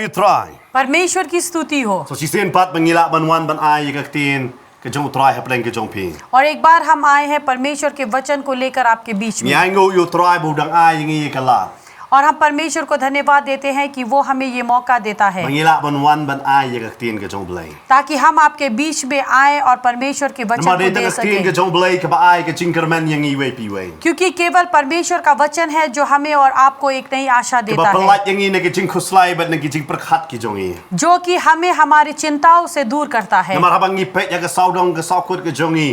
You try. परमेश्वर की स्तुति हो। So si sen pat mangila banwan ban ay yaktin ke jong try haplen ke jong pi. और एक बार हम आए हैं परमेश्वर के वचन को लेकर आपके बीच में, Nyango you try budang ay ngi kala. और हम परमेश्वर को धन्यवाद देते हैं कि वो हमें ये मौका देता है Mangila banwan ban ay yaktin ke jong blay. ताकि हम आपके बीच में आए और परमेश्वर के वचन को Namade दे ta tin ke सकें, jong blay ke ba ay ke jinkerman yang ngi we pi we. क्योंकि केवल परमेश्वर का वचन है जो हमें और आपको एक नई आशा Ke देता ba है, pelat yang ngi ne ke jing khuslai bat ne ke jing perkhat ki jong ngi. जो कि हमें हमारी चिंताओं से दूर करता है। Namar habang ngi pet ya ke saudong ke saukut ke jong ngi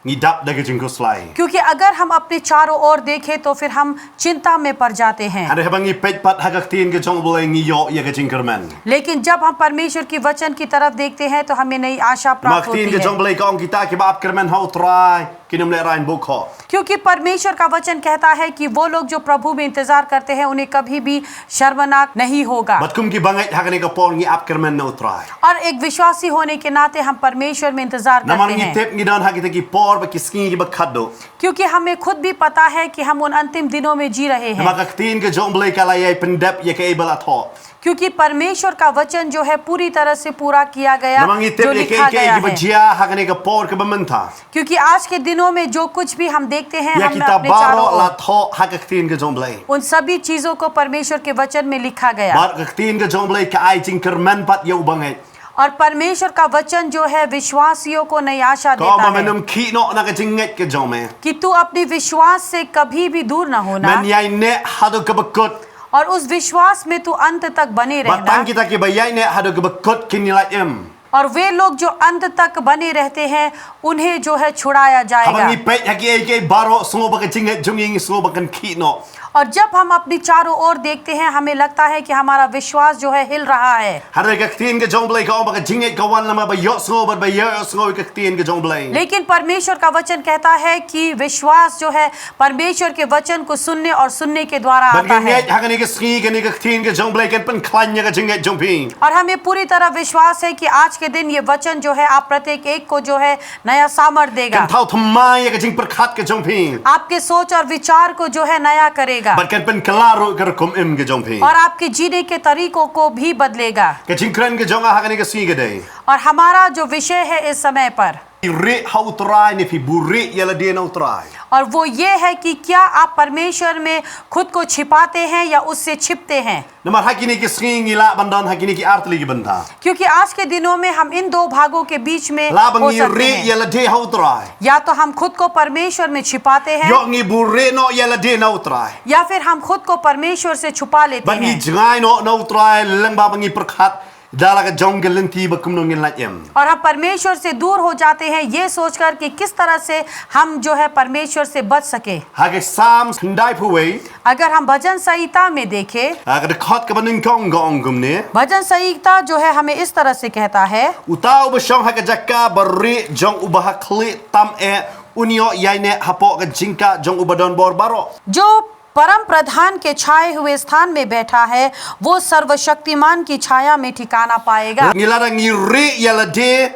ngi dap da ke jing khuslai. क्योंकि अगर हम अपने चारों ओर देखें तो फिर हम चिंता में पड़ जाते हैं, Ada habang ngi pet pat hagak tin ke jong blay ngi yo ya ke jinkerman. लेकिन जब हम परमेश्वर की वचन की तरफ देखते हैं तो हमें नई आशा प्राप्त Maktin होती ke है, jong blay ka ong kita ke ba ap kerman hau try kinum le rain bukho. क्योंकि परमेश्वर का वचन कहता है कि वो लोग जो प्रभु में इंतजार करते हैं उन्हें कभी भी शर्मनाक नहीं होगा। Batkum ki bangai hagane ka pon ngi ap kerman no try. और एक विश्वासी होने के नाते हम परमेश्वर में इंतजार Naman करते ngi हैं, tep ngi dan hagite ki por ba ki skin ki ba khaddo. क्योंकि हमें खुद भी पता है कि हम उन अंतिम दिनों में जी रहे हैं, Maka tin ke jong blay kala yai pendap ya ke ibal atho. क्योंकि परमेश्वर का वचन जो है पूरी तरह से पूरा किया गया, Namang ngi जो tep ya लिखा ke गया ki ba है। jia hagane ka por ke ba mentha. क्योंकि आज के दिनों में जो कुछ भी हम देखते हैं Ya हम kita अपने चारों baro la ओर, tho hagak tin ke jong blay. उन सभी चीजों को परमेश्वर के वचन में लिखा गया, Bar ka tin ke jong blay ka ai jing kerman pat ya bangai. और परमेश्वर का वचन जो है विश्वासियों को नई आशा Ka देता हाँ, ba है menum ki no na ka jing nget ke jong me. कि तू अपने विश्वास से कभी भी दूर ना होना, Men yai ne hadu ke bekut. और उस विश्वास में तू अंत तक बने Batang रहना। kita ki ba yai ne hadu ke bekut kinilai em. और वे लोग जो अंत तक बने रहते हैं उन्हें जो है छुड़ाया जाएगा। Habang ngi pet hagi ai ke baro sungo ba ka jing nget jong ngi sungo ba kan ki no. और जब हम अपनी चारों ओर देखते हैं हमें लगता है कि हमारा विश्वास जो है हिल रहा है, Hada ka tin ke jong blay ka ong ba ka jing nget ka wan lama ba yo sungo ba yo sungo ka tin ke jong blay. लेकिन परमेश्वर का वचन कहता है कि विश्वास जो है परमेश्वर के वचन को सुनने और सुनने के द्वारा Ban आता ki है। nget hagane ka ski ka ni ka tin ke jong blay kan pen klan ya ka jing nget jong pi. और हमें पूरी तरह विश्वास है कि आज के दिन ये वचन जो है आप प्रत्येक एक को जो है नया सामर्थ्य देगा, Kan thau thamai ya ka jing perkhat ke jong pi. आपके सोच और विचार को जो है नया करेगा, Ban kan pen kelaro ka kum em ke jong pi. और आपके जीने के तरीकों को भी बदलेगा। Ka jing kren ke jong hagane ka ski ke dai. और हमारा जो विषय है इस समय पर, Ri hau try ni fi buri ya la dia no try. और वो ये है कि क्या आप परमेश्वर में खुद को छिपाते हैं या उससे छिपते हैं, Namar hagini ki ski ngi la bandan hagini ki artli ki bantha. क्योंकि आज के दिनों में हम इन दो भागों के बीच में La हो bangi सकते ri हैं, ya la dia hau try. या तो हम खुद को परमेश्वर में छिपाते हैं Yo ngi buri no ya la dia no try. या फिर हम खुद को परमेश्वर से छुपा लेते Bangi हैं, jangai no try leng ba bangi perkhat dala ka jong ke lenti ba kum no ngin la em. और हम परमेश्वर से दूर हो जाते हैं ये सोचकर कि किस तरह से हम जो है परमेश्वर से बच सके। Hage Psalms hendai puwe अगर हम भजन संहिता में देखें, hage de khot ka banin kong gong gumne भजन संहिता जो है हमें इस तरह से कहता है, utau ba shong hage jakka bari jong ubah kli tam e unyo yaine hapo ka jingka jong ubadon bor baro. जो परम प्रधान के छाए हुए स्थान में बैठा है वो सर्वशक्तिमान की छाया में ठिकाना पाएगा। Ngilara ngiri ya la de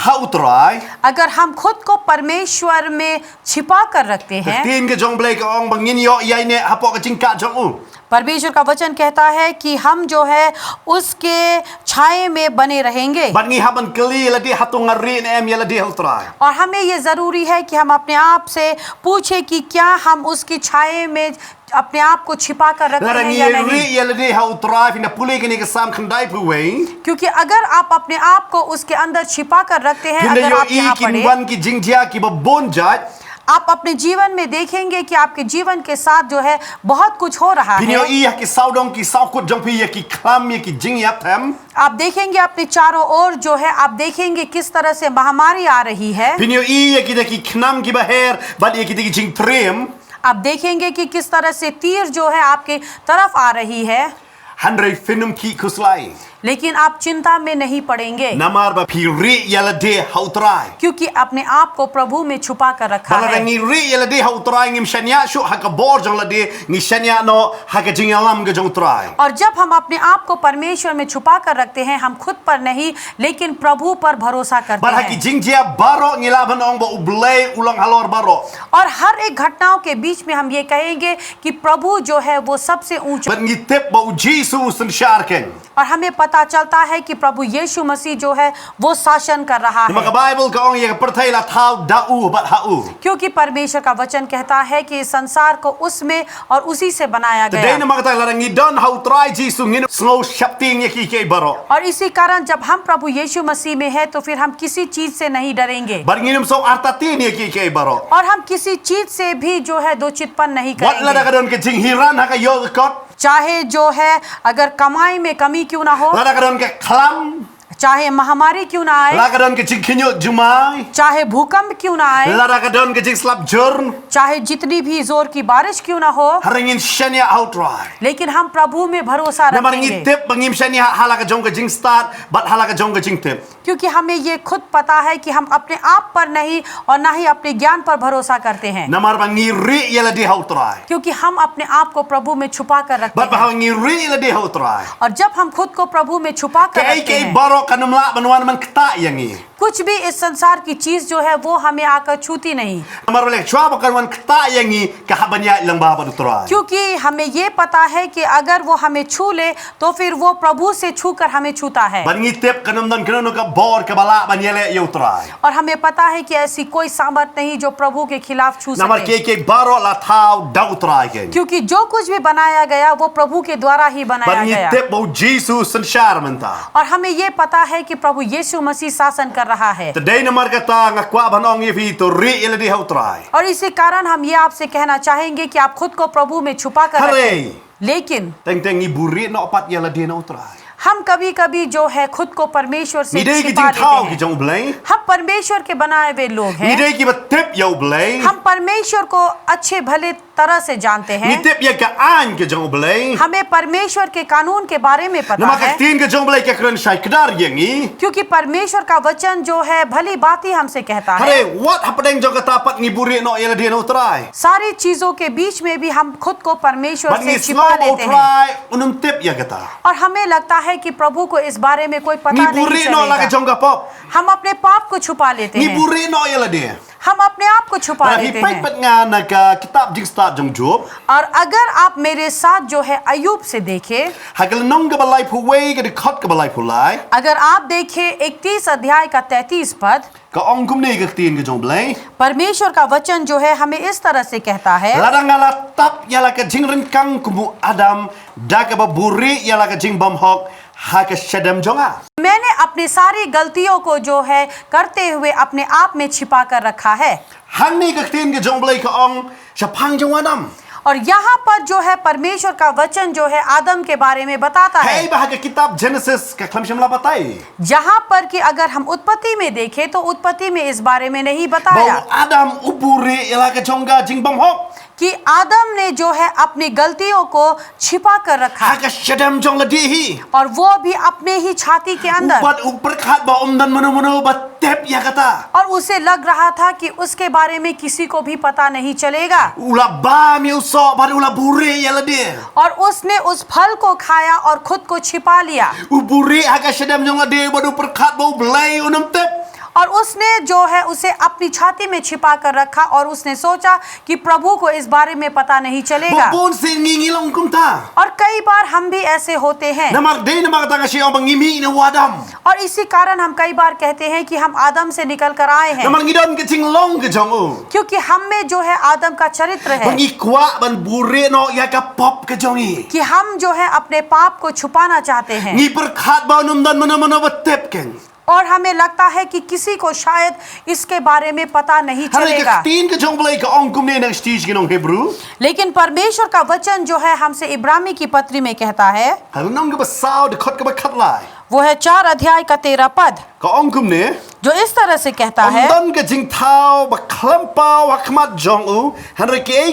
hau try अगर हम खुद को परमेश्वर में छिपा कर रखते हैं, tin ke jong blai ka ong bangin yo yaine hapo ka jingka jong u. परमेश्वर का वचन कहता है कि हम जो है उसके छाए में बने रहेंगे, Bangi haban kli la de hatung ngari em ya la de hau try. और हमें ये जरूरी है कि हम अपने आप से पूछे कि क्या हम उसकी छाए में अपने आप को छिपा कर रखते Lara हैं या नहीं, ngiri ya la de hau try fina puli ke ni ka sam khandai puwe. क्योंकि अगर आप अपने आप को उसके अंदर छिपा कर रखते हैं, Pinda अगर yo आप यहाँ kin पढ़े, wan ki jingjia ki ba bonjat. आप अपने जीवन में देखेंगे कि आपके जीवन के साथ जो है बहुत कुछ हो रहा Pinyo है। iya ki saudong ki saukut jong pi ya ki klam ya ki jing yap tham. आप देखेंगे अपने चारों ओर जो है आप देखेंगे किस तरह से महामारी आ रही है, Pinyo iya ki da ki knam ki baher bad ya ki da ki jing trem. आप देखेंगे कि किस तरह से तीर जो है आपके तरफ आ रही है, Handrai finum ki kuslai. लेकिन आप चिंता में नहीं पड़ेंगे Namar ba piri yalade hautrai. क्योंकि अपने आप को प्रभु में छुपा कर रखा है। Balarang ri yalade hautrai ngim shanya shu hakabor jong lade ni shanya no hakajingalam ga jong trai. और जब हम अपने आप को परमेश्वर में छुपा कर रखते हैं, हम खुद पर नहीं लेकिन प्रभु पर भरोसा करते Bar haki हैं। jingjia baro ngilaban ong ba ublay ulang halor baro. और हर एक घटनाओं के बीच में हम ये कहेंगे कि प्रभु जो है वो सबसे ऊंचा, Ban ngitip ba ujisu sensharken. और हमें पता चलता है कि प्रभु यीशु मसीह जो है वो शासन कर रहा Maka है, Bible ka ong ya pertai la thau dau bat hau. क्योंकि परमेश्वर का वचन कहता है कि इस संसार को उसमें और उसी से बनाया Today गया। na makatai la ngidon hautrai jisu ngin snow shapting yaki ke baro. और इसी कारण जब हम प्रभु यीशु मसीह में हैं तो फिर हम किसी चीज से नहीं डरेंगे Bar nginum so artatin yaki ke baro. और हम किसी चीज से भी जो है दो चितपन नहीं Wat la da करेंगे, kadon ke jinghiran haka yo kot. चाहे जो है अगर कमाई में कमी क्यों ना हो, La da kadon ke khlam. चाहे महामारी क्यों ना आए, La kadon ke jingkinyo jumai. चाहे भूकंप क्यों ना आए, La da kadon ke jing slap jurn. चाहे जितनी भी जोर की बारिश क्यों ना हो, Haringin shanya hautrai. लेकिन हम प्रभु में भरोसा Na mar रखेंगे, ngitip bangim shanya halaka jong ke jing start bat halaka jong ke jing tip. क्योंकि हमें ये खुद पता है कि हम अपने आप पर नहीं और ना ही अपने ज्ञान पर भरोसा करते हैं, Na mar bangiri yala di hautrai. क्योंकि हम अपने आप को प्रभु में छुपा कर रखते Bat हैं। bahang ngiri yala di hautrai. और जब हम खुद को प्रभु में छुपा कर Kay रखते kay हैं, baro kanumla banwan man kta yangi. कुछ भी इस संसार की चीज जो है वो hमें आकर छूती नहीं, Namar lek chwa bakan kta yangi kahabanya ilang baba utrai. क्योंकि हमें ये पता है कि अगर वो हमें छू ले तो फिर वो प्रभु से छू कर हमें छूता है। Ban ngitip kanum dan kanono ka bor ka bala banyele utrai. और हमें पता है कि ऐसी कोई सामर्थ नहीं जो प्रभु के खिलाफ छू Namar सके, kay kay baro la thau da utrai ken. क्योंकि जो कुछ भी बनाया गया वो प्रभु के द्वारा ही बनाया Ban गया। ngitip bo Jesus sanshar menta. और हमें ये पता है कि प्रभु यीशु मसीह शासन कर रहा है, Today namar kata ngakwa banong yefi to ri yala di hautrai. और इसी कारण हम ये आपसे कहना चाहेंगे कि आप खुद को प्रभु में छुपा कर रखें। Hare. लेकिन Teng teng iburi no pat yala di na utrai. हम कभी कभी जो है खुद को परमेश्वर से Midai ki छिपा jing thau लेते ki हैं। jong blay. हम परमेश्वर के बनाए हुए लोग हैं, Midai ki batip yo blay. हम परमेश्वर को अच्छे भले तरह से जानते हैं, Nitip ya ka an ke jong blay. हमें परमेश्वर के कानून के बारे में पता Nama है, ka tin ke jong blay ka kran shai kedar yangi. क्योंकि परमेश्वर का वचन जो है भली बात ही हमसे कहता है। Hare, what happening jong katapat ngiburi no yala di na utrai. सारी चीजों के बीच में भी हम खुद को परमेश्वर But से ni छिपा slow लेते हैं, utrai unum tip ya kata. और हमें लगता है कि प्रभु को इस बारे में कोई पता नहीं Ngiburi no la ka चलेगा। jong ka pop. हम अपने पाप को छुपा लेते हैं, Ngiburi no yala di. हम अपने आप को छुपा Para लेते hipai हैं। pat nga na ka kitab jing start jong Job. और अगर आप मेरे साथ जो है अय्यूब से देखें, Hakal nong ka balay puway ka di khot ka balay pulay. अगर आप देखें 31 अध्याय का 33 पद, Ka ong kum ni ka tin ka jong blay. परमेश्वर का वचन जो है हमें इस तरह से कहता है, Ladang ngala tap yala ka jing renkang kumu Adam da ka baburi yala ka jing bamhok ha ka shadam jonga. मैंने अपनी सारी गलतियों को जो है करते हुए अपने आप में छिपा कर रखा है। Han ni ka tin ka jong blay ka ong shapang jong Adam. और यहाँ पर जो है परमेश्वर का वचन जो है आदम के बारे में बताता है, Hey bah ka kitab Genesis ka klam shimla batay. जहाँ पर कि अगर हम उत्पत्ति में देखें तो उत्पत्ति में इस बारे में नहीं Bau बताया Adam uburi yala ka jonga jing bamhok. कि आदम ने जो है अपनी गलतियों को छिपा कर रखा, Ha ka shadam jong la dihi. और वो भी अपने ही छाती के अंदर, Ubat uperkhat ba umdan manu batep ya kata. और उसे लग रहा था कि उसके बारे में किसी को भी पता नहीं चलेगा, Ula bam ya usok bar ula buri yala dia. और उसने उस फल को खाया और खुद को छिपा लिया, Uburi ha ka shadam jong la dia badu perkhat bau belai unam tep. और उसने जो है उसे अपनी छाती में छिपा कर रखा, और उसने सोचा कि प्रभु को इस बारे में पता नहीं चलेगा। Bopon sin ngingilong kum ta. और कई बार हम भी ऐसे होते हैं, Namar day namar ta ka siya bang ngimi na wadam. और इसी कारण हम कई बार कहते हैं कि हम आदम से निकल कर आए हैं, Namar ngidon ka jing long ka jong u. क्योंकि हम में जो है आदम का चरित्र है Bang ikwa ban buri no ya ka pop ka jongi. कि हम जो है अपने पाप को छुपाना चाहते हैं, Ngi perkhat ba unam dan mana batep ken. और हमें लगता है कि किसी को शायद इसके बारे में पता नहीं Hare चलेगा। ka tin ka jong blay ka ong kum ni nang stage ginong Hebrew. लेकिन परमेश्वर का वचन जो है हमसे इब्रानी की पत्री में कहता है, Hal nong ka basaw de khot ka ba khat lai. वो है 4 अध्याय का 13 पद, Ka ong kum ne. जो इस तरह से कहता Om है, dan ka jing tao ba klampao hakmat jong u. Han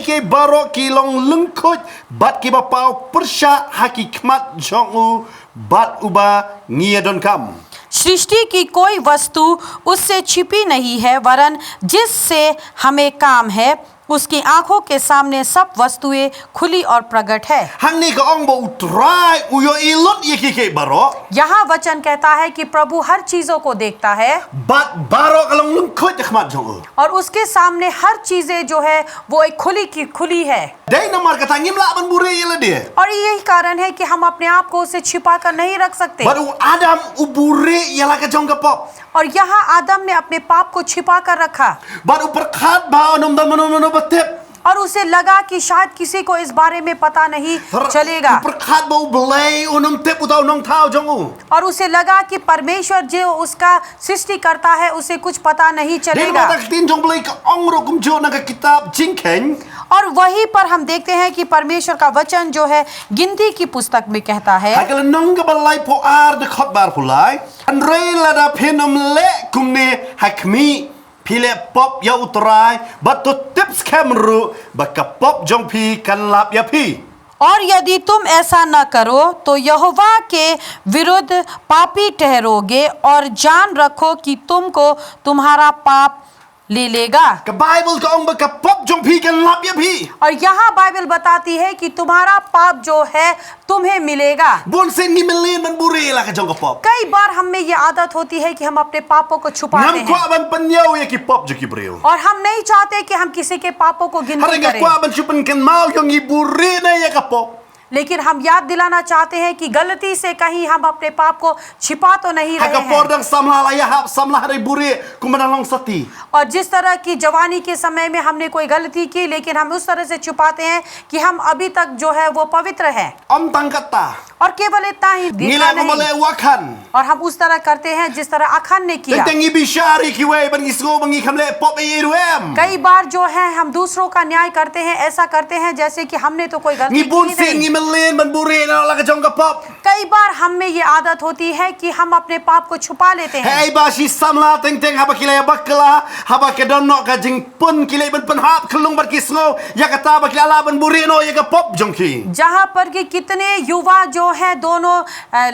ke baro ki long lungkut bat ki ba pao persha haki kmat jong u bat uba ngiadon kam. सृष्टि की कोई वस्तु उससे छिपी नहीं है, वरन जिससे हमें काम है उसकी आंखों के सामने सब वस्तुएं खुली और प्रकट है। Hang ni ka ong ba utrai uyo ilot ye ke baro. यहाँ वचन कहता है कि प्रभु हर चीजों ko देखता है Bat baro ka long lungkut hakmat jong u. और उसके सामने हर चीजें जो है वो एक खुली की खुली है। Dai namar kata ngim la ban buri yela dia. और यही कारण है कि हम अपने आप को उसे छिपा कर नहीं रख सकते। Baru Adam uburi yela ka jong ka pop. और यहाँ आदम ने अपने पाप को छिपा कर रखा Baru perkhat ba onom dan mano batep. और उसे लगा कि शायद किसी को इस बारे में पता नहीं चलेगा, Perkhat ba ubelai onom tep utau nong tao jong u. और उसे लगा कि परमेश्वर जो उसका सृष्टि करता है उसे कुछ पता नहीं Dai चलेगा। mata tin jong belai ka ong ro kum jo na ka kitab jingkeng. और वहीं पर हम देखते हैं कि परमेश्वर का वचन जो है गिनती की पुस्तक में कहता है, Hakala nong ka balai po ar de khot bar pulai. Andre la da penom le kumne hakmi pile pop ya utrai bat to tips kamru baka pop jong pi kan lap ya pi. और यदि तुम ऐसा न करो तो यहोवा के विरुद्ध पापी ठहरोगे और जान रखो कि तुमको तुम्हारा पाप ले लेगा। Ka Bible ka ong baka pop jong pi kan lap ya pi. और यहाँ बाइबल बताती है कि तुम्हारा पाप जो है तुम्हें मिलेगा। Bon sen ni melin ban buri la ka jong ka pop. कई बार हम में ये आदत होती है कि हम अपने पापों को छुपाते Ngam हैं kwa ban panyau ya ki pop jo ki breu. और हम नहीं चाहते कि हम किसी के पापों को गिनती Haringa करें, kwa ban chupan kan mau yung iburi na ya ka pop. लेकिन हम याद दिलाना चाहते हैं कि गलती से कहीं हम अपने पाप को छिपा तो नहीं रहे Haka हैं। pordang samla la ya hap samla hari buri kumanang long sati. और जिस तरह की जवानी के समय में हमने कोई गलती की लेकिन हम उस तरह से छुपाते हैं कि हम अभी तक जो है वो पवित्र है, Om tangkata. और केवल इतना ही Ngila इतना ko नहीं, bale wakan. और हम उस तरह करते हैं जिस तरह अखन ने किया। Tengi bishari ki we ban isgo bangi kamle pop e ruem. कई बार जो है हम दूसरों का न्याय करते हैं, ऐसा करते हैं जैसे कि हमने तो कोई गलती Ni की bon sen नहीं। ni melin ban buri na la ka jong ka pop. कई बार हम में ये आदत होती है कि हम अपने पाप को छुपा लेते हैं। Hey bashi samla teng teng haba kile bakla haba ke don no ka jing pun kile ban pan hap kelung bar kisngo ya kata bakla la ban buri no ya ka pop jong ki. जहाँ पर कि कितने युवा जो है दोनों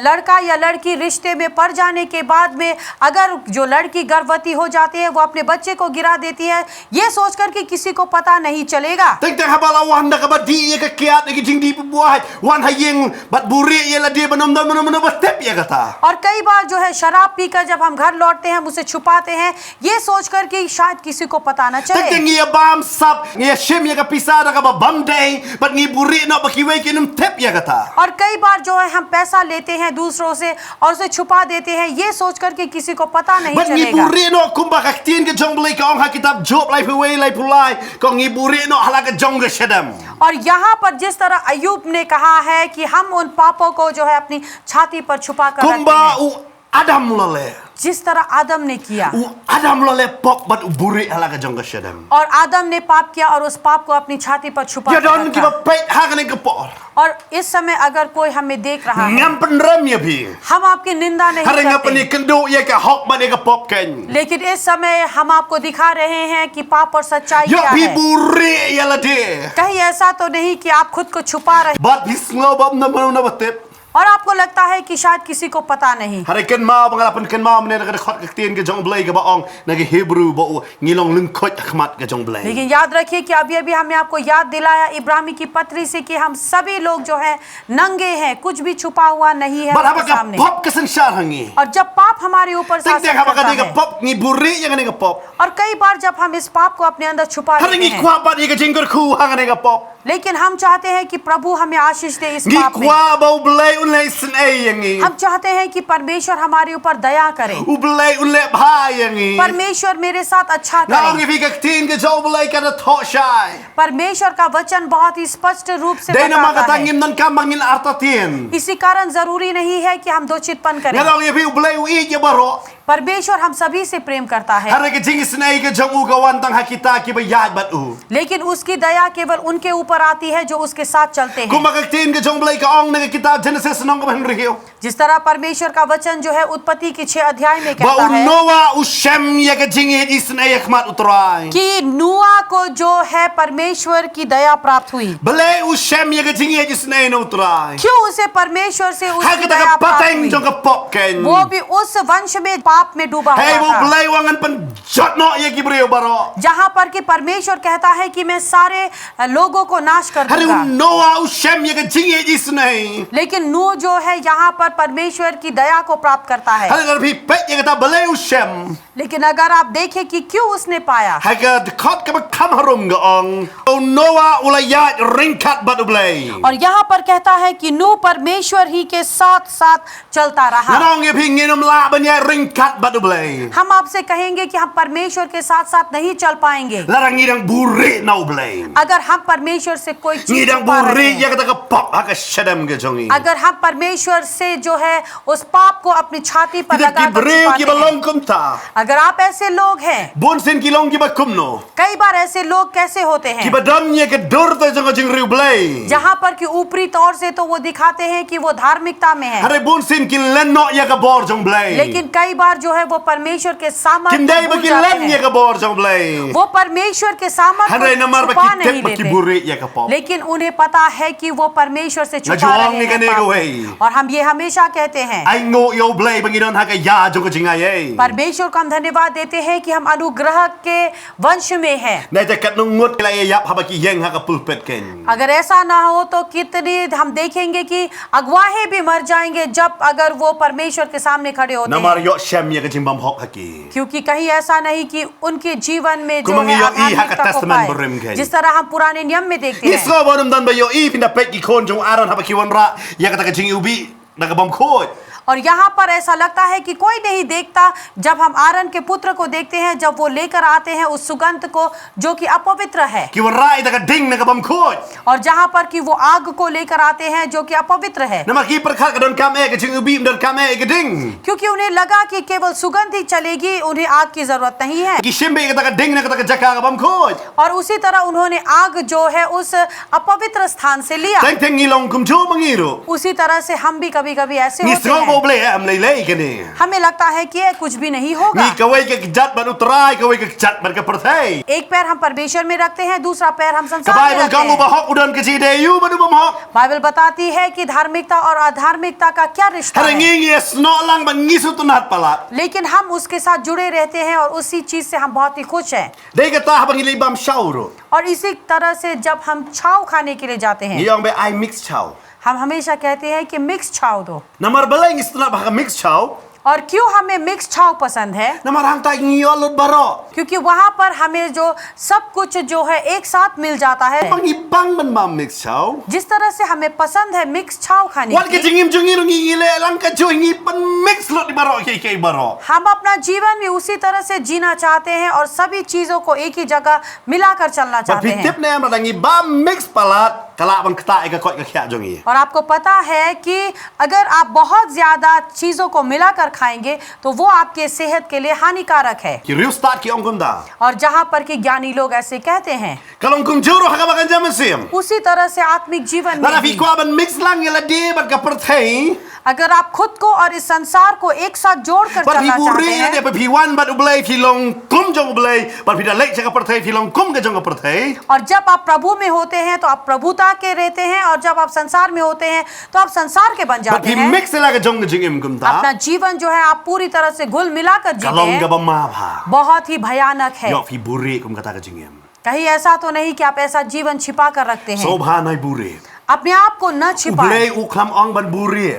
लड़का या लड़की रिश्ते में पड़ जाने के बाद में अगर जो लड़की गर्भवती हो जाती है वो अपने बच्चे को गिरा देती है ये सोचकर कि किसी को पता नहीं चलेगा। Teng teng haba la wan da ka badi ya ka kiat ki jing di buah wan hayeng bat buri ya la dia banom dan banom batep ya kata. और कई बार जो है शराब पीकर जब हम घर लौटते हैं हम उसे छुपाते हैं ये सोचकर कि शायद किसी को पता न Teng चले। teng ya bam sap ya shim ya ka pisah da ka ba bam day bat ngi buri no baki we ki num tep ya kata. और कई बार जो है हम पैसा लेते हैं दूसरों से और उसे छुपा देते हैं ये सोचकर कि किसी को पता नहीं Bat ngi चलेगा। buri no kumba ka tin ke jong beli ka ong ha kitab job lai pui lai pulai ko ngi buri no hala ka jong ke shedam. और यहाँ पर जिस तरह अय्यूब ने कहा है कि हम उन पापों को जो है अपनी छाती पर छुपा कर रखते Kumba हैं, u Adam lale. जिस तरह आदम ने किया U Adam lale pop bat u buri hala ka jong ke shedam. और आदम ने पाप किया और उस पाप को अपनी छाती पर छुपा Ya कर don ki रखा। ba pet ha ka ne ka por. और इस समय अगर कोई हमें देख रहा है Ngam penrem ya bi. हम आपकी निंदा नहीं Hari ngap ni करते, kendo ya ka hok bat ne ka pop ken. लेकिन इस समय हम आपको दिखा रहे हैं कि पाप और सच्चाई Ya क्या bi है। buri ya la de. कहीं ऐसा तो नहीं कि आप खुद को छुपा रहे Bat bisngo bam na mano na batep. और आपको लगता है कि शायद किसी को पता नहीं। Hari ken ma pangalapan ken ma mene na khot ka tien ke jong blai ka ba ong na ke Hebrew ba ngilong lungkot khmat ke jong blai. लेकिन याद रखिए कि अभी अभी हमने आपको याद दिलाया इब्रानी की पत्री से कि हम सभी लोग जो है नंगे हैं, कुछ भी छुपा हुआ नहीं है Bat haba उसके ka सामने। pop ke sensar hangi. और जब पाप हमारे ऊपर Tek शासन tek haba करता ka de ka है pop ngi buri ya ka ne ka pop. और कई बार जब हम इस पाप को अपने अंदर छुपा Hari लेते ngi हैं, kwa bat ni ka jingker khu ha ka ne ka pop. लेकिन हम चाहते हैं कि प्रभु हमें आशीष दे इस Ngi पाप में। kwa ba u blai un lai sen ai yangi. हम चाहते हैं कि परमेश्वर हमारे ऊपर दया करे, U blai un le bha yangi. परमेश्वर मेरे साथ अच्छा Na ong करे। ngi ka tien ke jong blai ka na tho shai. परमेश्वर का वचन बहुत ही स्पष्ट रूप से Dai na ma ka बताता है। tangim nan ka mangin arta tien. इसी कारण जरूरी नहीं है कि हम दो चितपन करें, Na ong ngi u blai u i ya baro. परमेश्वर हम सभी से प्रेम करता है, Hari ke jing isnai ke jong u kawan tang hakita ki bayat bat u. लेकिन उसकी दया केवल उनके ऊपर आती है जो उसके साथ चलते हैं। Kumakak tin ke jong belai ka ong ne kitab Genesis nong ka ban riyo. जिस तरह परमेश्वर का वचन जो है उत्पत्ति के 6 अध्याय में Ba कहता है Noah u Shem ya ke jing isnai yakmat utrai. कि नूआ को जो है परमेश्वर की दया प्राप्त हुई। Belai u Shem ya ke jing isnai no utrai. क्यों उसे परमेश्वर से उसकी Hakita दया ka प्राप्त pateng हुई? jong ka pop ken. वो भी उस वंश में पाप में डूबा Hey हुआ bu था, belai wangan pen jot no ya ki brio baro. जहाँ पर कि परमेश्वर कहता है कि मैं सारे लोगों को नाश कर Hari दूंगा। u Noah u Shem ya ke jing isnai. लेकिन नूह जो है यहाँ पर परमेश्वर की दया को प्राप्त करता है। Hari gar phi pet ya kata belai u Shem. लेकिन अगर आप देखें कि क्यों उसने पाया, Hai ka khot ka ba kham harum ga ong. U Noah ulayat ringkat bat u belai. और यहाँ पर कहता है कि नूह परमेश्वर ही के साथ साथ चलता रहा। Nanong ye phi nginum la ban ya ringkat bat u belai. हम आपसे कहेंगे कि हम परमेश्वर के साथ साथ नहीं चल पाएंगे Larang ngidang buri na u belai. अगर हम परमेश्वर से कोई चीज Ngidang छुपा रहे buri हैं। ya kata ka pop ha ka shadam ge jongi. अगर हम परमेश्वर से जो है उस पाप को अपनी छाती पर Kita लगा ki कर breu ki छुपाते हैं। balong kum ta. अगर आप ऐसे लोग हैं, Bon sin ki long ki ba kum no. कई बार ऐसे लोग कैसे होते Ki हैं ba dam ye ke dur ta jong jing riu belai. जहाँ पर कि ऊपरी तौर से तो वो दिखाते हैं कि वो धार्मिकता में है, Hare bon sin ki len no ya ka bor jong belai. लेकिन कई बार जो है वो परमेश्वर के सामर्थ्य Kim dai को ba भूल ki जाते len ya हैं। ka bor jong belai. वो परमेश्वर के सामर्थ्य Hare को namar ba छुपा ki नहीं tek ba ki लेते, buri ya ka pop. लेकिन उन्हें पता है कि वो परमेश्वर से छुपा जुआंग रहे निकलने हैं को पाप। है। और हम ये हमेशा कहते हैं, Ai ngo yo belai bangidon ha ka ya jong jing ai. परमेश्वर को हम धन्यवाद देते हैं कि हम अनुग्रह के वंश में हैं। Nai ta kat nung ngut lai yap ha ba ki yeng ha ka pulpit ken. अगर ऐसा ना हो तो कितनी हम देखेंगे कि अगुवाहे भी मर जाएंगे जब अगर वो परमेश्वर के सामने खड़े होते Namar हैं, yo Shem ya ka jing bam hok ha ki. क्योंकि कहीं ऐसा नहीं कि उनके जीवन में जो Kumangi है yo i ha ka आध्यात्मिकता को testament berim पाए, kai. जिस तरह हम पुराने नियम में देखते हैं। Isra bonum dan ba yo i pinda pet ki kon jong aron ha ba ki wan ra ya ka ta ka jing ubi na ka bam khot. और यहाँ पर ऐसा लगता है कि कोई नहीं देखता जब हम आरन के पुत्र को देखते हैं, जब वो लेकर आते हैं उस सुगंध को जो कि अपवित्र है, Ki wan ra i ta ka ding na ka bam khot. और जहाँ पर कि वो आग को लेकर आते हैं जो कि अपवित्र है, Namar ki perkhat ka don kam e ka jing ubi dan kam e ka ding. क्योंकि उन्हें लगा कि केवल सुगंध ही चलेगी, उन्हें आग की जरूरत नहीं है। Ki shimbe ka ta ka ding na ka ta ka jaka ka bam khot. और उसी तरह उन्होंने आग जो है उस अपवित्र स्थान से लिया। Teng teng ngilong kum chu mangiru. उसी तरह से हम भी कभी कभी ऐसे Ni होते strong हैं, bo blai am lai lai ka ni. हमें लगता है कि ये कुछ भी नहीं होगा। Ni kawai ka jat ban utrai kawai ka jat ban ka perthai. एक पैर हम परमेश्वर में रखते हैं, दूसरा पैर हम Ka संसार में Bible रखते kamu ba हैं। hok udan ka ji de you ba du bam hok. Bible बताती है कि धार्मिकता और अधार्मिकता का क्या रिश्ता Hare है, ngi ngi sno lang ban ngisu tunat palat. लेकिन हम उसके साथ जुड़े रहते हैं और उसी चीज से हम बहुत ही खुश हैं। Dei ka ta bang ilay bam shauro. और इसी तरह से जब हम छाव खाने के लिए जाते हैं, Ngiyong be I mix chow. हम हमेशा कहते हैं कि मिक्स छाव दो। Namar balay ngis tunat ba ka mix chow. और क्यों हमें मिक्स छाव पसंद है? Namar hang ta ngiyolot baro. क्योंकि वहां पर हमें जो सब कुछ जो है एक साथ मिल जाता है। Bang ibang ban bam mix chow. जिस तरह से हमें पसंद है मिक्स छाव खाने Wan ka की, jingim jungir ngi le lang ka ju ngi pan mix lot di baro ke baro. हम अपना जीवन भी उसी तरह से जीना चाहते हैं और सभी चीजों को एक ही जगह मिलाकर चलना But चाहते pi हैं। tip na ma dangi bam mix palat kala bang kta ka kot ka khya jungi. और आपको पता है कि अगर आप बहुत ज्यादा चीजों को मिलाकर खाएंगे तो वो आपके सेहत के लिए हानिकारक है। Ki real start ki ongkum da. और जहाँ पर कि ज्ञानी लोग ऐसे कहते हैं, Kalong kum juro ha ka bakan jaman sim. उसी तरह से आत्मिक जीवन Nara में fi भी kwa ban mix lang ya la de ban ka perthai. अगर आप खुद को और इस संसार को एक साथ जोड़कर But चलना pi चाहते buri हैं, de pa pi wan ban ublay fi long kum jong ublay. But pi da lek ka perthai fi long kum ka jong ka perthai. और जब आप प्रभु में होते हैं तो आप प्रभुता के रहते हैं, और जब आप संसार में होते हैं तो आप संसार के बन But जाते pi हैं। mix la ka jong ka jingim kum ta. अपना जीवन जो है आप पूरी तरह से घुल मिलाकर जीते Kalong ka हैं, ba ma ba. बहुत ही भयानक है। Yo fi buri kum kata ka jingim. कहीं ऐसा तो नहीं कि आप ऐसा जीवन छिपा कर रखते हैं। Sobha nai buri. अपने आप को न छिपाएं। Ublay uklam ong ban buri.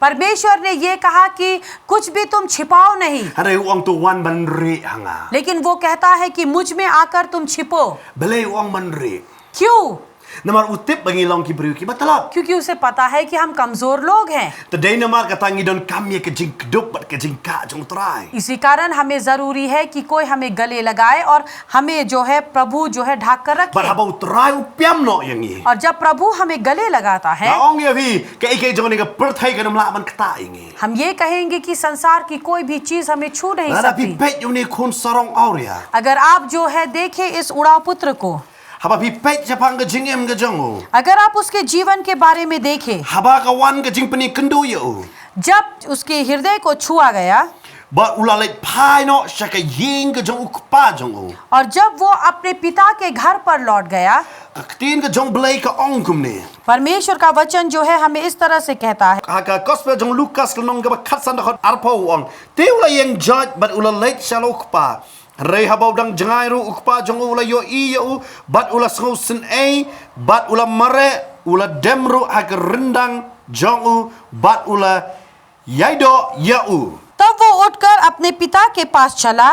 परमेश्वर ने ये कहा कि कुछ भी तुम छिपाओ नहीं, Hare uang tu wan ban ri hanga. लेकिन वो कहता है कि मुझ में आकर तुम Chhipo. Belay uang ban ri. क्यों? Namar utip bagi long ki beriu ki batalap. क्योंकि उसे पता है कि हम कमजोर लोग हैं। Tadai namar katangi don kami ke jing kedup bat ke jing ka jong trai. इसी कारण हमें जरूरी है कि कोई हमें गले लगाए और हमें जो है प्रभु जो है ढक कर Bat रखे। haba utrai upiam no yang ni. और जब प्रभु हमें गले लगाता है, Na ong ya vi ke ike jong ni ke perthai ke namla ban kata ingi. हम ये कहेंगे कि संसार की कोई भी चीज हमें छू नहीं Nada pi सकती। pet jong ni kun sarong auria. अगर आप जो है देखें इस उड़ाव पुत्र को, Haba pi pet japang ke jing em ke jong. अगर आप उसके जीवन के बारे में देखें, Haba kawan ke jing peni kendu yo. जब उसके हृदय को छुआ गया Ba ulalai pai no shaka ying ke jong ukpa jong o. और जब वो अपने पिता के घर पर लौट गया, Ketin ke jong belai ke ong kum ni. परमेश्वर का वचन जो है हमें इस तरह से कहता है, Haka gospel jong Lukas ke nong ke bakat san dakot arpo ong. Te ulai yang judge bat ulalai shalo ukpa. Rei habau dang jangai ru ukpa jong ula yo I yo bat ula sngau sin ai bat ula mare ula demru hak rendang jong u bat ula yaido ya u. तब वो उठकर अपने पिता के पास चला।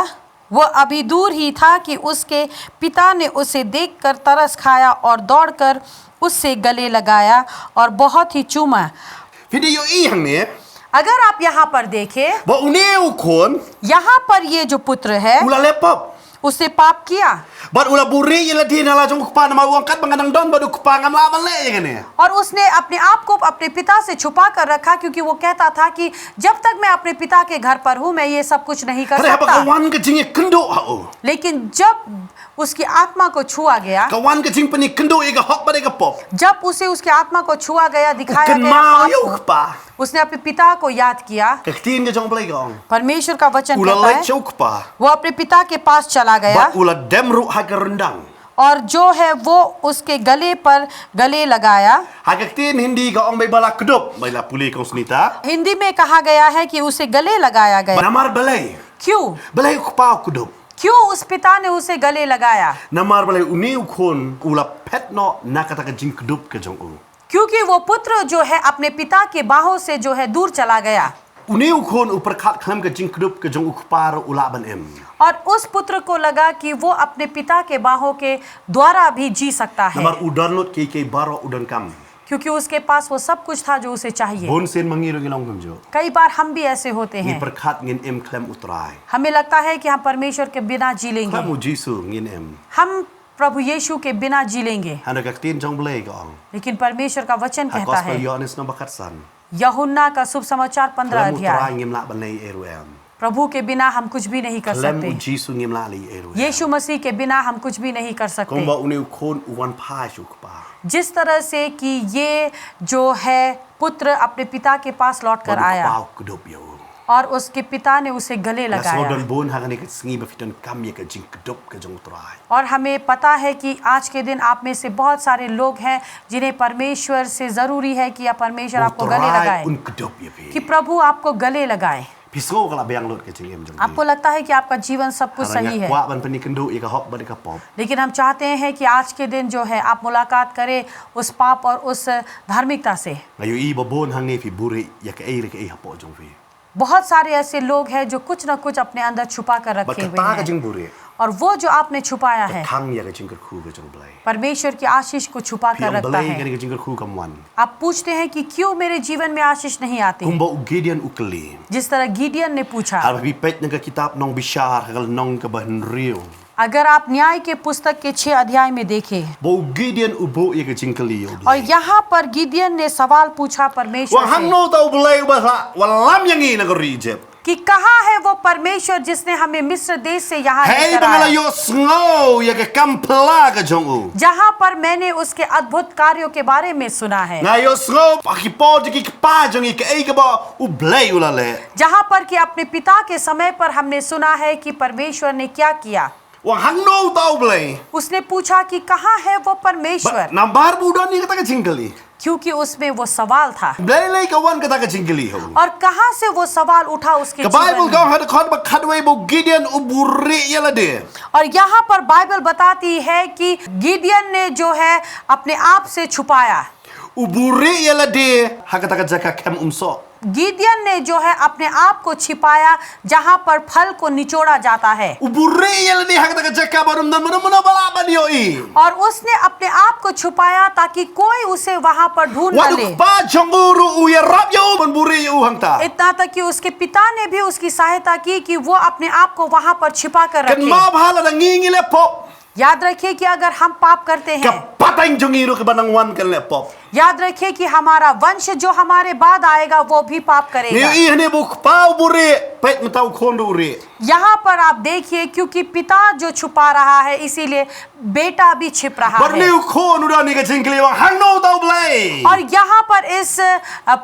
वो अभी दूर ही था कि उसके पिता ने उसे देखकर तरस खाया और दौड़कर उससे गले लगाया और बहुत ही चूमा। Video yo I hang ni अगर आप यहाँ पर देखें, ba uneu kon यहाँ पर ये जो पुत्र है ula lepop उसने पाप किया bat ula buri yela di nala jong ukpa nama uang kat bangadang don badu ukpa ngam la le yang ni. और उसने अपने आप को अपने पिता से छुपा कर रखा, क्योंकि वो कहता था कि जब तक मैं अपने पिता के घर पर हूँ मैं ये सब कुछ नहीं कर Hare haba सकता। kawan ke jing kendo ha o. लेकिन जब उसकी आत्मा को छुआ गया, Kawan ke jing peni kendo ega hok ba ega pop. जब उसे उसकी आत्मा को छुआ गया, दिखाया Ken गया mau पाप yo को, ukpa. उसने अपने पिता को याद किया। Ketin ke jong belai ke ong. परमेश्वर का वचन Ula कहता lai है ukpa. वो अपने पिता के पास चला गया Bat ula demru hak rendang. और जो है वो उसके गले पर गले लगाया। Hagaktin hindi ka ong may bala kedup. May la puli kong sunita. Hindi में कहा गया है कि उसे गले लगाया गया। Namar balay. क्यों? Balay ukpa kedup. क्यों उस पिता ने उसे गले लगाया? Namar balay uni ukon ula pet no nakata ka jing kedup ke jong u. क्योंकि वो पुत्र जो है अपने पिता के बाहों से जो है दूर चला गया Uni ukon uperkat klam ke jing kedup ke jong ukpa ro ula ban em. और उस पुत्र को लगा कि वो अपने पिता के बाहों के द्वारा भी जी सकता है, Namar udan lot ke baro udan kam. क्योंकि उसके पास वो सब कुछ था जो उसे चाहिए। Bon sen mangiru gilong kum jo. कई बार हम भी ऐसे होते Ni हैं, perkat ngin em klam utrai. हमें लगता है कि हम परमेश्वर के बिना जी लेंगे, Klam u Jisu ngin em. हम प्रभु यीशु के बिना जी लेंगे। Hanagaktin jong balay ka ong. लेकिन परमेश्वर का वचन Ha कहता gospel है, Yohanes no bakat san. यूहन्ना का शुभ समाचार 15 Klam utrai अध्याय, ngim la balay eru em. प्रभु के बिना हम कुछ भी नहीं कर Klam u सकते, Jisu ngim la li eru. यीशु मसीह के बिना हम कुछ भी नहीं कर सकते। Kung ba uni ukon uwan pa ukpa. जिस तरह से कि ये जो है पुत्र अपने पिता के पास लौट कर आया Ukpa kedup yo. और उसके पिता ने उसे गले La लगाया। sodan bon hagani ke sngi ba fitan kam ye ke jing kedup ke jong utrai. और हमें पता है कि आज के दिन आप में से बहुत सारे लोग हैं जिन्हें परमेश्वर से जरूरी है कि आप परमेश्वर आपको गले Utrai लगाए, un kedup ye pi. कि प्रभु आपको गले लगाए। Piso kala bayang lot ke jing em jong. आपको लगता है कि आपका जीवन सब कुछ सही है, Kwa ban peni kendu ye ka hok ba de ka pop. लेकिन हम चाहते हैं कि आज के दिन जो है आप मुलाकात करें उस पाप और उस धार्मिकता से। Ngayo I ba bon hang ne fi buri ye ke ai re ke ai hapo jong fi. बहुत सारे ऐसे लोग हैं जो कुछ न कुछ अपने अंदर छुपा कर Ba रखे हुए kata ka हैं, jing buri. और वो जो आपने छुपाया है Kang ye ke jing khu ke jong blai. परमेश्वर की आशीष को छुपा कर Piang रखता blai है। ke jing khu kam wan. आप पूछते हैं कि क्यों मेरे जीवन में आशीष नहीं आती, Kung ba u Gideon ukli. जिस तरह गिडियन ने पूछा। Har bi pet nga kitab nong bishar hagal nong ka ban rio. अगर आप न्याय के पुस्तक के 6 अध्याय में देखें, Bo Gideon ubo ye ke jing kali yo. और यहाँ पर गिडियन ने सवाल पूछा परमेश्वर Wa hang से no tau blai ba la walam yang I na ko reject. कि कहाँ है वो परमेश्वर जिसने हमें मिस्र देश से यहाँ Hey लेकर bangala आया, yo sngo ye ke kam pla ka jong u. जहाँ पर मैंने उसके अद्भुत कार्यों के बारे में सुना है, Nga yo sngo pakipo ki pa jong I ke ai ka ba u blai ula le. जहाँ पर कि अपने पिता के समय पर हमने सुना है कि परमेश्वर ने क्या किया। Wa hang no tau blai. उसने पूछा कि कहाँ है वो परमेश्वर, Nambar budan ni kata ka jing kali. क्योंकि उसमें वो सवाल था Blai lai ka wan kata ka jing kali ho. और कहाँ से वो सवाल उठा उसके Ka जीवन Bible में। ka had khot ba khadway bo Gideon u buri ye la de. और यहाँ पर बाइबल बताती है कि गिडियन ने जो है अपने आप से छुपाया, U buri ye la de ha kata ka jaka kem umso. गिदियन ने जो है अपने आप को छिपाया जहां पर फल को निचोड़ा जाता है Uburi yel ni hak taka jaka barum dan mana bala ban yo i. और उसने अपने आप को छुपाया ताकि कोई उसे वहां पर ढूंढ न ले। Waduk pa jonguru u ya rap yo ban buri u hang ta. इतना तक कि उसके पिता ने भी उसकी सहायता की कि वो अपने आप को वहां पर छिपा कर Kan रखे। ma bhala da ngingi le pop. याद रखिए कि अगर हम पाप करते हैं, Ka patang jongiru ke banang wan kan le pop. याद रखिए कि हमारा वंश जो हमारे बाद आएगा वो भी पाप Ni करेगा। i hne buk pau buri pet matau khon uri. यहाँ पर आप देखिए क्योंकि पिता जो छुपा रहा है इसीलिए बेटा भी छिप रहा Bar ni है। u khon udah ni ka jingkli wang hang no tau blai. और यहाँ पर इस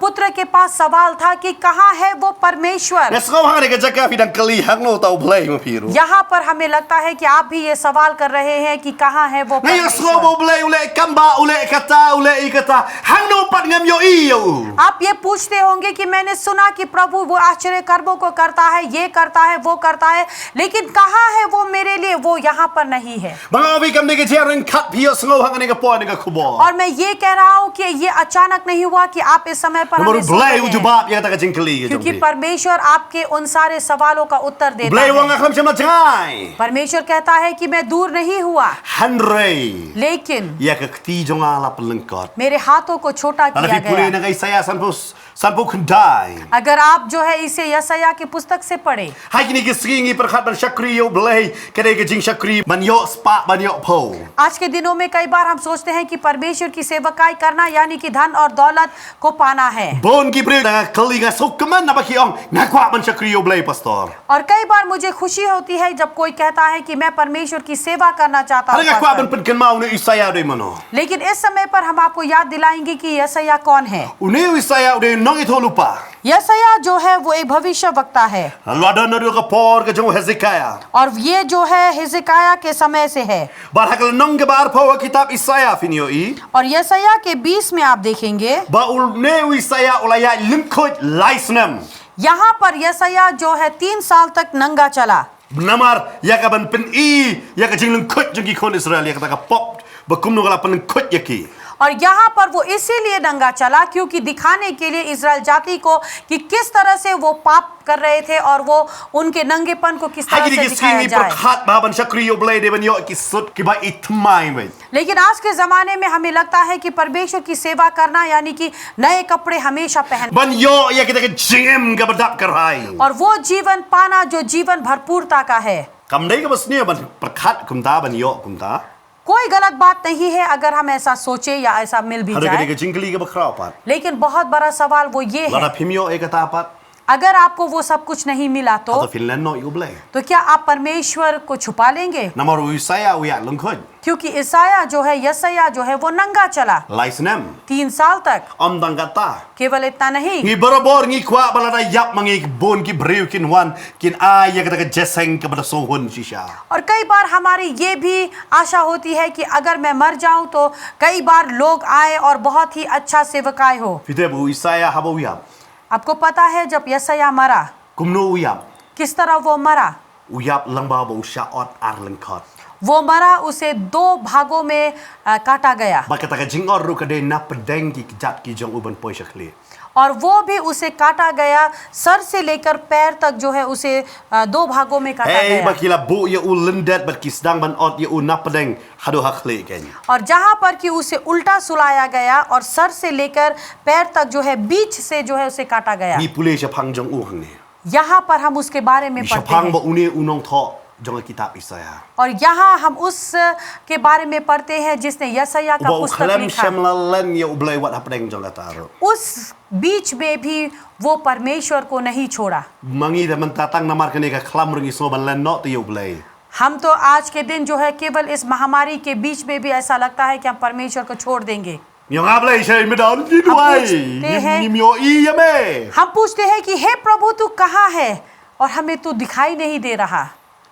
पुत्र के पास सवाल था कि कहाँ है वो परमेश्वर। Nes kau hang ni ka jaka fidang kali hang no tau blai ma piru. यहाँ पर हमें लगता है कि आप भी ये सवाल कर रहे हैं कि कहाँ है वो Ni us परमेश्वर। mau blai ule kamba ule kata ule ikata hang no pat ngam yo i yo. आप ये पूछते होंगे कि मैंने सुना कि प्रभु वो आश्चर्य कर्मों को करता है, ये करता है, वो करता है, लेकिन कहाँ है वो मेरे लिए? वो यहाँ पर नहीं है। Bang awi kam ni ka jering kat pio sngau hang ni ka po ni ka kubo. और मैं ये कह रहा हूँ कि ये अचानक नहीं हुआ कि आप iस समय पर हमें Baru सुन blai रहे u हैं, jubab ya kata ka jingkli ke क्योंकि jongki. परमेश्वर आपके उन सारे सवालों का उत्तर देता Blai wang है। akam chama jangai. परमेश्वर कहता है कि मैं दूर नहीं हुआ, Hanrei. लेकिन Ya ka kti jonga la pelengkot. मेरे हाथों को छोटा Ala किया fi puli गया। na kai saya sanpo kendai. अगर आप जो है इसे यशायाह की पुस्तक से पढ़े, Hai kini ke seringi perkhat ban syakri yo blai kedai ke jing syakri ban yo spa ban yo po. आज के दिनों में कई बार हम सोचते हैं कि परमेश्वर की सेवकाई करना यानी कि धन और दौलत को पाना है। Bon ki bre da kali ga sok keman na baki ong na kwa ban syakri yo blai pastor. और कई बार मुझे खुशी होती है जब कोई कहता है कि मैं परमेश्वर की सेवा करना चाहता Ala ga kwa ban हूँ। pen ken mau ni Isaya de mano. लेकिन इस समय पर हम आपको याद दिलाएंगे कि यशायाह कौन है। Uni Isaya de nong itu lupa. यशायाह जो है वो एक भविष्य वक्ता है Lalu ada nadu ka por ke jong Hezekiah. और ये जो है हिजकिय्याह के समय से है। Bar hakal nong ke bar po kitab Isaya finio i. और यशायाह के 20 में आप देखेंगे Ba ul ne Isaya ulaya limkot laisnem. यहाँ पर यशायाह जो है 3 साल तक नंगा चला। Namar ya ka ban pen i ya ka jing limkot jong ki kon Israel ya ka ta ka pop bakum no kala pen limkot ya ki. और यहाँ पर वो इसीलिए नंगा चला क्योंकि दिखाने के लिए इजराइल जाति को कि किस तरह से वो पाप कर रहे थे और वो उनके नंगेपन को किस तरह Hai से kini ke दिखाया seringi जाए। perkhat ba ban syakri yo blai de ban yo ki sut ki ba itmai mai. लेकिन आज के जमाने में हमें लगता है कि परमेश्वर की सेवा करना यानी कि नए कपड़े हमेशा पहनना Ban yo ya kita ke jingem ka badap karai. और वो जीवन पाना जो जीवन भरपूरता का है। Kam dai ka basnia ban perkhat kumta ban yo kumta. कोई गलत बात नहीं है अगर हम ऐसा सोचे या ऐसा मिल भी Ada kini जाए, ke jingkli ke bakrau pat. लेकिन बहुत बड़ा सवाल वो ये Lada है, pimyo e kata pat. अगर आपको वो सब कुछ नहीं मिला Atau Finland no yo blai. तो क्या आप परमेश्वर को छुपा लेंगे? Namar Isaya uya lengkot. क्योंकि ईसाया जो है यशायाह जो है वो नंगा चला Laisnem. 3 साल तक। Om dang kata. केवल इतना नहीं, Ngi barabor ngi kwa balada yap mangi bon ki breu kin wan kin ay ya kata ke jeseng ke pada sohun shisha. और कई बार हमारी ये भी आशा होती है कि अगर मैं मर जाऊं तो कई बार लोग आए और बहुत ही अच्छा सेवकाई हो। Fite bu Isaya haba uyap. आपको पता है जब यशायाह मरा, Kumno uyap. किस तरह वो मरा? Uyap lang ba ba usya ot ar lengkot. वो मरा, उसे 2 भागों में काटा गया Ba kata ke jingor ru ke de na pedeng ki jat ki jong uban poi shakli. और वो भी उसे काटा गया, सर से लेकर पैर तक जो है उसे 2 भागों में काटा Hey गया। ba kila bu ya u lendet ba kisdang ban ot ya u na pedeng hadu hakli ken. और जहां पर कि उसे उल्टा सुलाया गया और सर से लेकर पैर तक जो है बीच से जो है उसे काटा गया। Ni pule syapang jong u hang ni. यहाँ पर हम उसके बारे में Ni पढ़ते syapang ba हैं uni unong tho jong kitab Isaya. और यहाँ हम उस के बारे में पढ़ते हैं जिसने यशायाह का Ba u पुस्तक khalam लिखा। shamlalan ya u blai wat hapdeng jong kata. उस बीच में भी वो परमेश्वर को नहीं छोड़ा। Mangi da mentatang namar kene ka khlam rungi so ban len no to you blai. हम तो आज के दिन जो है केवल इस महामारी के बीच में भी ऐसा लगता है कि हम परमेश्वर को छोड़ देंगे। Yo ngablai shay medon ni duai. पूछते हैं। Ni myo i ya me. हम पूछते हैं कि हे प्रभु तू कहाँ है और हमें तू दिखाई नहीं दे रहा।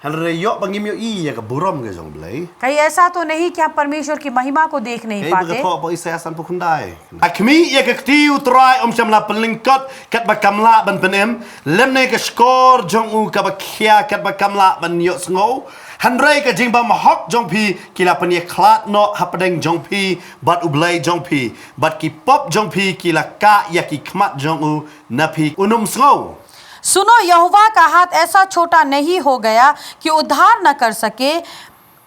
Halre yo bangi myo i ya ka buram ke jong blai. कहीं ऐसा तो नहीं कि हम परमेश्वर की महिमा को देख नहीं Hey पाते। bagatho ba Isaya san pu kundai. Akmi ya ka kti utrai shamla pelingkot kat ba kamla ban penem. Lem ne ka skor jong u ka ba khia kat ba kamla ban yo sngo. Handrai ka jing ba mahok jong pi kila panye klat no hapadeng jong pi bat ublay jong pi bat ki pop jong pi kila ka ya ki khmat jong u na pi unum sngo. सुनो, यहोवा का हाथ ऐसा छोटा नहीं हो गया कि उद्धार न कर सके,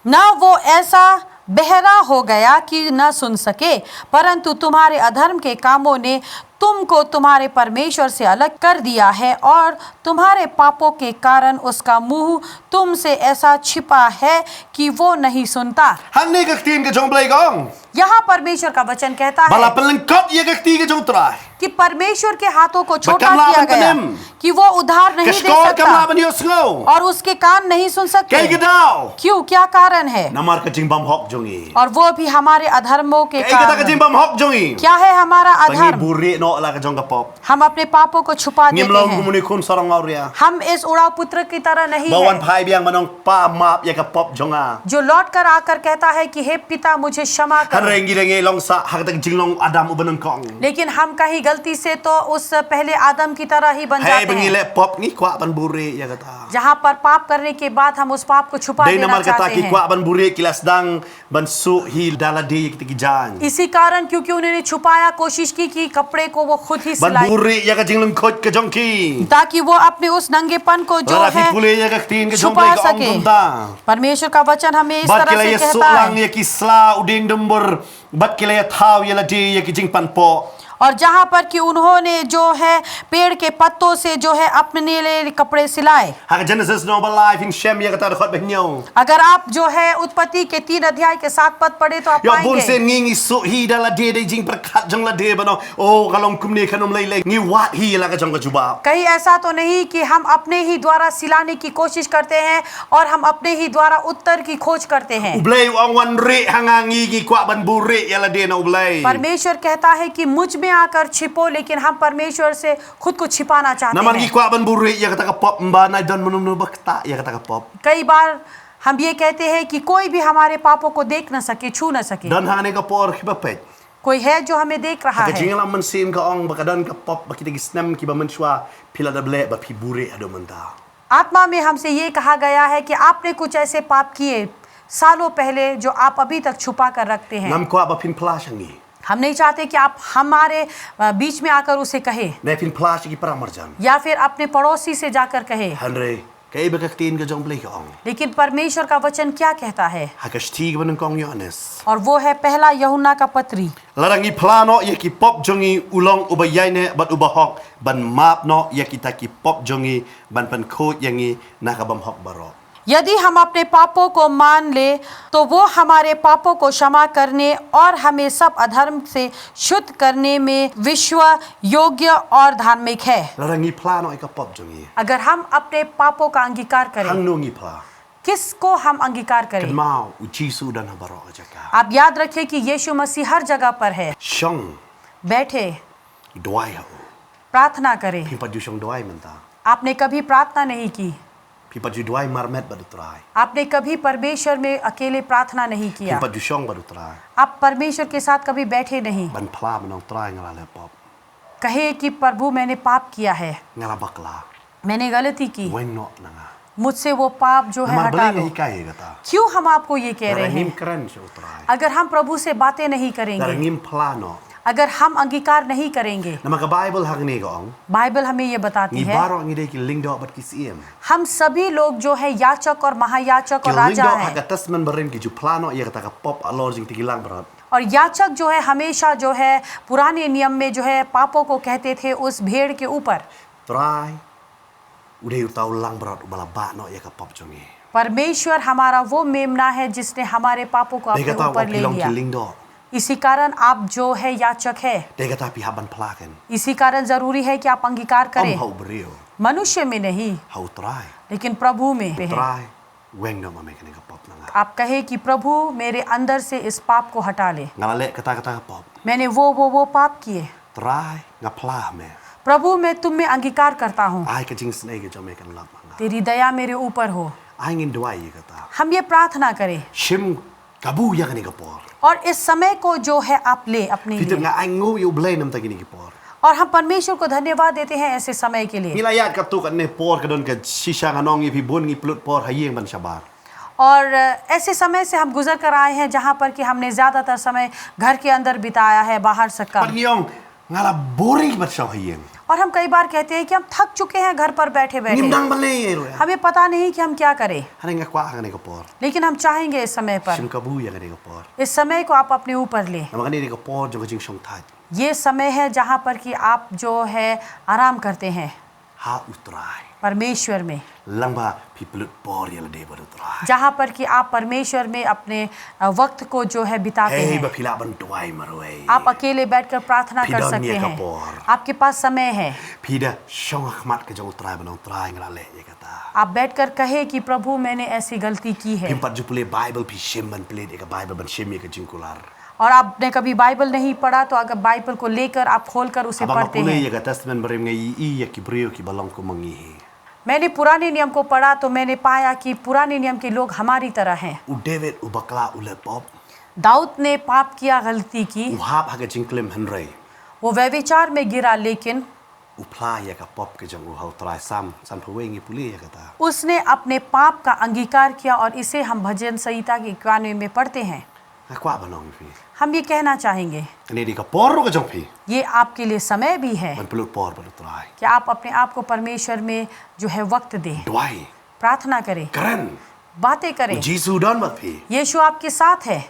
न वो ऐसा बहरा हो गया कि न सुन सके, परंतु तुम्हारे अधर्म के कामों ने तुमको तुम्हारे परमेश्वर से अलग कर दिया है और तुम्हारे पापों के कारण उसका मुंह तुमसे ऐसा छिपा है कि वो नहीं सुनता। Hangne ka tin ka jong blay gong. यहाँ परमेश्वर का वचन कहता है Bala pelengkot ye ka ti ka jong trai. कि परमेश्वर के हाथों को छोटा Bakamla किया ban गया panim. कि वो उद्धार नहीं दे Keskor kam la सकता ban yo sngo. और उसके कान नहीं सुन सकते। Kay gadaw. क्यों, क्या कारण है? Namar ka jing bam hok jong i. और वो भी हमारे अधर्मों के Kay kata ka कारण। jing bam hok jong i. क्या है हमारा Pangi अधर्म? buri no la ka jong ka pop. हम अपने पापों को छुपा Ngim देते long हैं। kumuni kun sarang ngauria. हम इस उड़ाव पुत्र की तरह नहीं Bawan है pai biang manong pa map ya ka pop jonga. जो लौट कर आकर कहता है कि हे पिता मुझे क्षमा Han कर। rengi rengi long sa hak jing long Adam ubanong kong. लेकिन हम कहीं गलती से तो उस पहले आदम की तरह ही बन Hey जाते bengi हैं, le pop ni kwa ban buri ya kata. जहाँ पर पाप करने के बाद हम उस पाप को छुपा Dai देना namar kata चाहते ki हैं। kwa ban buri kilas dang ban su hi daladi ki ki jang. इसी कारण क्योंकि उन्होंने छुपाया, कोशिश की कि कपड़े को वो खुद ही Ban सिलाए buri ya ka jing long khot ka jong ki. ताकि वो अपने उस नंगेपन को जो Rafi है pule ya ka tin ka jong छुपा blay ka ong सके। tumta. परमेश्वर का वचन हमें इस Bat तरह kila से ya कहता sulang है ya ki sla uding dumbur. Bat kila ya thaw ya ladi ya ki jing pan po. और जहाँ पर कि उन्होंने जो है पेड़ के पत्तों से जो है अपने लिए कपड़े सिलाए। Hak Genesis no life in Shem ya kata khot behnyo. अगर आप जो है उत्पत्ति के 3 अध्याय के 7 पद पढ़े तो आप Ya bun पाएंगे sen ngi su hi daladi de jing perkat jong ladi bano. Oh kalong kumni kanom lay lay ngi wat hi la ka jong ka juba. कहीं ऐसा तो नहीं कि हम अपने ही द्वारा सिलाने की कोशिश करते हैं और हम अपने ही द्वारा उत्तर की खोज करते हैं। Ublay ang wan re hangangi gi kwa ban buri ya ladi na ublay. परमेश्वर कहता है कि मुझ में आकर छिपो, लेकिन हम परमेश्वर से खुद को छिपाना चाहते Naman gi हैं। kwa ban buri ya kata ka pop mba na don munum no bakta ya kata ka pop. कई बार हम ये कहते हैं कि कोई भी हमारे पापों को देख न सके, छू न सके। Don hangane ka por kiba pet. कोई है जो हमें देख रहा Ka है। jing la man sim ka ong baka don ka pop bakita gi snam ki ba man shwa pila da ble ba pi buri ado manta. आत्मा में हमसे ये कहा गया है कि आपने कुछ ऐसे पाप किए सालों पहले जो आप अभी तक छुपा कर रखते हैं। Nam kwa ba pin flash angi. हम नहीं चाहते कि आप हमारे बीच में आकर उसे कहे Na pin flash ki para marjan. या फिर अपने पड़ोसी से जाकर कहे। Hanre kay ba ka tin ka jong blay ka ong. लेकिन परमेश्वर का वचन क्या कहता है? Hakashti ka ban kong Yohanes. और वो है पहला यूहन्ना का पत्री। Larangi plano ya ki pop jongi ulong ubayay ne bat ubahok ban map no ya kita ki pop jongi ban pan khot yangi nakabam hok baro. यदि हम अपने पापों को मान ले तो वो हमारे पापों को क्षमा करने और हमें सब अधर्म से शुद्ध करने में विश्व योग्य और धार्मिक है। Larangi plano ika pop jongi. अगर हम अपने पापों का अंगीकार करें, Hang nungi pla. किसको हम अंगीकार करें? Mau ujisu dan habaro ajaka. आप याद रखिए कि यीशु मसीह हर जगह पर है। Shong बैठे doai ha. प्रार्थना करें। Pipa ju shong doai menta. आपने कभी प्रार्थना नहीं की, Pipa ju doai marmet badutrai. आपने कभी परमेश्वर में अकेले प्रार्थना नहीं किया, Pipa ju shong badutrai. आप परमेश्वर के साथ कभी बैठे नहीं, Ban pla manong trai ngala le pop. कहे कि प्रभु मैंने पाप किया है, Ngala bakla. मैंने गलती की, Wen no nanga. मुझसे वो पाप जो है Namar हटा bali लो। ngi kay kata. क्यों हम आपको ये कह रहे Larangim हैं? keren siya utray. अगर हम प्रभु से बातें नहीं करेंगे, Larangim plano. अगर हम अंगीकार नहीं करेंगे, Na mga Bible hang ni gong. Bible हमें ये बताती Ni है baro ang ide ki lingdo bat kisiem. हम सभी लोग जो है याचक और महायाचक Ki और राजा lingdo हैं, hagatas man barin ki ju plano iya kata ka pop alor jing tigilang berat. और याचक जो है हमेशा जो है पुराने नियम में जो है पापों को कहते थे उस भेड़ के ऊपर। Try. Udah utau lang berat ubala ba no iya ka pop jongi. परमेश्वर हमारा वो मेमना है जिसने हमारे पापों को Dia अपने kata ऊपर wa ले pilong लिया। ki lingdo. इसी कारण आप जो है याचक है, Dia kata pi haban plaken. इसी कारण जरूरी है कि आप अंगीकार Om करें, hau berio. मनुष्य में नहीं Hau try. लेकिन प्रभु में है। Try. Weng no mamay ka pop na nga. आप कहे कि प्रभु मेरे अंदर से इस पाप को हटा ले, Ngalale kata ka pop. मैंने वो पाप किए, Try. Nga plah me. प्रभु मैं तुम में अंगीकार करता हूँ, Ay ka jing snake ka jome kan lap nga. तेरी दया मेरे ऊपर हो। Ay ngin duai iya kata. हम ये प्रार्थना करें Shim kabu ya kan por. और इस समय को जो है आप ले अपने Fitur लिए, nga ay ngu yu blay nam tagini ki por. और हम परमेश्वर को धन्यवाद देते हैं ऐसे समय के लिए। Nilayat ka tu kan ne por ka don ka shisha nga nong ipi bun ngi plut por hayeng ban shabar. और ऐसे समय से हम गुजर कर आए हैं जहाँ पर कि हमने ज़्यादातर समय घर के अंदर बिताया है, बाहर से कम। Panyong ngala boring bat shaw hiyen. और हम कई बार कहते हैं कि हम थक चुके हैं घर पर बैठे बैठे, Ngimdang balay ro ya. हमें पता नहीं कि हम क्या करें। Haning ngakwa ngane ko por. लेकिन हम चाहेंगे इस समय पर, Sim kabu ya ngane ko por. इस समय को आप अपने ऊपर लें। Namagani ko por jo jing shong thai. ये समय है जहाँ पर कि आप जो है आराम करते हैं Ha utrai. परमेश्वर में, Langba people por ya lade bar utrai. जहाँ पर कि आप परमेश्वर में अपने वक्त को जो है बिताते Hey हैं। ba phila ban tuai maroi. आप अकेले बैठकर प्रार्थना कर फिदौन सकते ये हैं, कपोर। आपके पास समय है। Phida shong khmat ke jo utrai ban utrai ngala le ye kata. आप बैठकर कहे कि प्रभु मैंने ऐसी गलती की है। Pimpat jupule Bible pi shem ban play de ka Bible ban shem ye ka jingkular. और आपने कभी बाइबल नहीं पढ़ा तो अगर बाइबल को लेकर आप खोलकर उसे Abang पढ़ते apune हैं। ye ka testament barem ngai i ya ki breu ki balong ko mangi. मैंने पुराने नियम को पढ़ा तो मैंने पाया कि पुराने नियम के लोग हमारी तरह हैं। U David u bakla u le pop. Dawood ने पाप किया, गलती की, U hap ha ka jingklem henrei. वो व्यभिचार में गिरा, लेकिन U pla ye ka pop ke jong u hau trai sam phuwengi puli ye kata. उसने अपने पाप का अंगीकार किया और इसे हम भजन संहिता के 91 में पढ़ते हैं। Akwa banong fi. हम ये कहना चाहेंगे, Ni di ka por ka jong fi. ये आपके लिए समय भी है Ban pelut por ban utrai. कि आप अपने आप को परमेश्वर में जो है वक्त दें, Duai. प्रार्थना करें, Keren. बातें करें। Jisu don bat fi. यीशु आपके साथ है।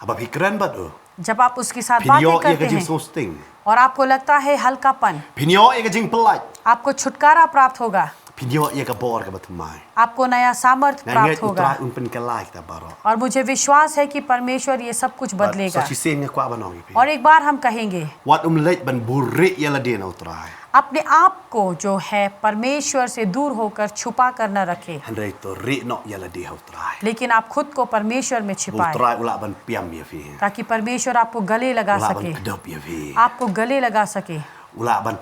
Aba fi keren bat u. जब आप उसके साथ Pinyo बातें ye करते ka jing हैं sosting. और आपको लगता है हल्कापन, Pinyo ye ka jing pelaj. आपको छुटकारा प्राप्त होगा, Pinyo ye ka bor ka batumai. आपको नया सामर्थ्य Ngai प्राप्त होगा। utrai un pen ka like ta baro. और मुझे विश्वास है कि परमेश्वर ये सब कुछ बदलेगा। So si sing kwa banong fi. और एक बार हम कहेंगे, Wat leit ban burik ya la dia na utrai. अपने आप को जो है परमेश्वर से दूर होकर छुपा कर न रखें, Handai to ri no ya la dia utrai. लेकिन आप खुद को परमेश्वर में छिपाएं, Utrai ula ban piam ya fi. ताकि परमेश्वर आपको गले लगा Ula ban सके, kedop ya fi. आपको गले लगा सके, Ula ban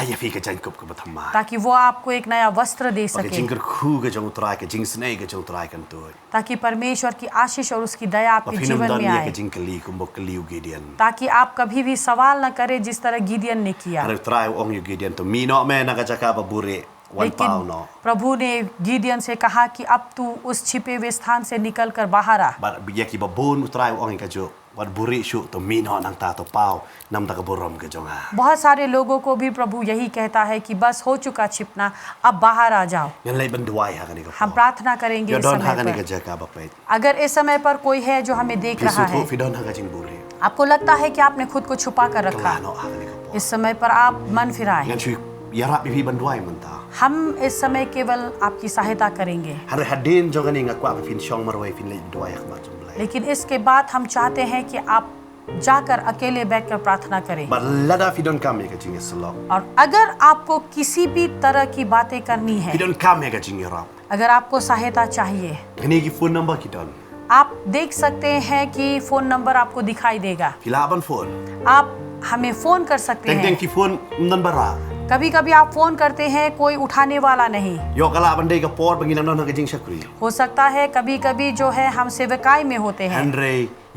ya fi ka jangkup ka batumai. ताकि वो आपको एक नया वस्त्र दे Ka सके, jingker khu ka jong utrai ka jing snei ka jong utrai kan tu. ताकि परमेश्वर की आशीष और उसकी दया आपके Finum जीवन don में ye आए, ka jing kali kumbok kaliu Gideon. ताकि आप कभी भी सवाल न करें जिस तरह गिदियन ने किया। Hari utrai ong yu Gideon to mi no me na ka jaka ba burik. Wan pau लेकिन no. प्रभु ने गिदियन से कहा कि अब तू उस छिपे हुए स्थान से निकल कर बाहर आ। But ya ki ba bun utrai ong ka jo. Wat burik shu to mi no nang ta to pau nam ta ka borom ka jong ha. बहुत सारे लोगों को भी प्रभु यही कहता है कि बस हो चुका छिपना, अब बाहर आ जाओ। Yan lay ban duai ha ka ni ka. हम प्रार्थना करेंगे Ya इस don ha ka समय ni ka पर। jaka ba pet. अगर इस समय पर कोई है जो हमें देख रहा Pisu है, tu fi don ha ka jing burik. आपको लगता है कि आपने खुद को छुपा कर रखा, Kelano ha ka ni ka po. इस समय पर आप मन फिराएं। Yan shu yarap fi ban duai man ta. हम इस समय केवल आपकी सहायता करेंगे, Hari hadin jong ni ngakwa fin shong marwai fin lay duai ha ma jong lay. लेकिन इसके बाद हम चाहते हैं कि आप जाकर अकेले बैठकर प्रार्थना करें। But lada fi don kam ka jing selok. और अगर आपको किसी भी तरह की बातें करनी Fi है, don kam ka jing yarap. अगर आपको सहायता चाहिए, Kini ki phone number ki don. आप देख सकते हैं कि फोन नंबर आपको दिखाई देगा। Fila ban phone. आप हमें फोन कर सकते Teng teng हैं। ki phone nan bara. कभी कभी आप फोन करते हैं, कोई उठाने वाला नहीं। Yo kala ban dei ka por bangin nam don ka jing sakri. हो सकता है कभी कभी जो है हम सेवकाई में होते हैं, Andre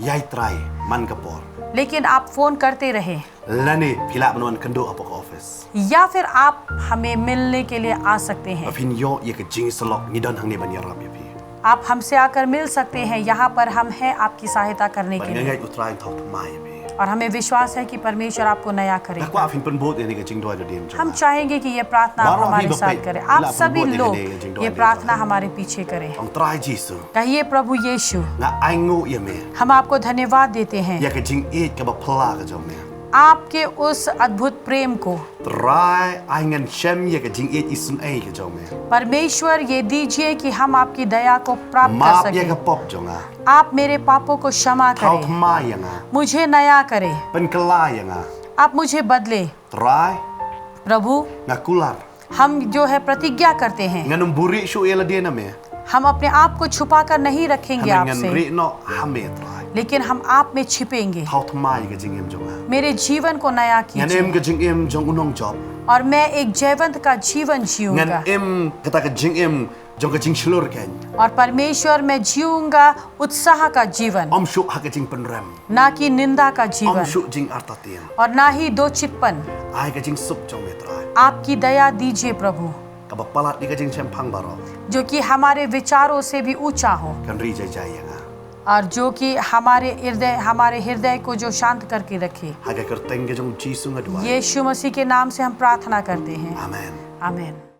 yai try man ka por. लेकिन आप फोन करते रहे, Lani fila ban wan kendo apok office. या फिर आप हमें मिलने के लिए आ सकते हैं। Afin yo ye ka jing selok ni don hang ni ban yarap ya fi. आप हमसे आकर मिल सकते हैं, यहाँ पर हम हैं आपकी सहायता करने Ban के लिए। ngai utrai thok mai ya fi. और हमें विश्वास है कि परमेश्वर आपको नया Akwa करेगा। afin pen bot ni ka jing doi din. हम चाहेंगे कि ये प्रार्थना आप बारह हमारे अभी साथ बप्पे, करें। आप इला सभी अपन बोल लोग देने जिंदो ये आने प्रार्थना जाता। हमारे पीछे करें। Ang try Jisu. कहिए प्रभु यीशु, Nga aingu ya me. हम आपको धन्यवाद देते हैं Ya ka jing e ka ba pla ka jong me. आपके उस अद्भुत प्रेम को। Try aingan shem ya ka jing e isun e ka jong me. परमेश्वर ये दीजिए कि हम आपकी दया को प्राप्त कर Map ya ka सकें। pop jong a. आप मेरे पापों को क्षमा Thau करें, mai ya nga. मुझे नया करें, Pen kala ya nga. आप मुझे बदले। Try प्रभु, nga kular. हम जो है प्रतिज्ञा करते हैं, Nga nung buri shu ya la dia na me. हम अपने आप को छुपा कर नहीं रखेंगे Hanang आपसे, ngan ri no hame try. लेकिन हम आप में छिपेंगे। Thau mai ka jing em jong a. मेरे जीवन को नया Ngan em कीजिए ka jing em jong unong job. और मैं एक जयवंत का जीवन जीऊंगा। Ngan em kata ka jing em jong ka jing shulur ken. और परमेश्वर मैं जीऊंगा उत्साह का जीवन, Om shu ha ka jing pen rem. ना कि निंदा का Om जीवन shu jing artatian. और ना ही दो चिप्पन। Ai ka jing sup jong me try. आपकी दया दीजिए प्रभु, Ka haba palat ni kajing sempang baro जो कि हमारे विचारों से भी ऊंचा हो, kan ri jai jai yang और जो कि हमारे हृदय को जो शांत करके रखे। haga kerteng ke jong jisu ngadua यीशु मसीह के नाम से हम प्रार्थना करते हैं, amen आमीन।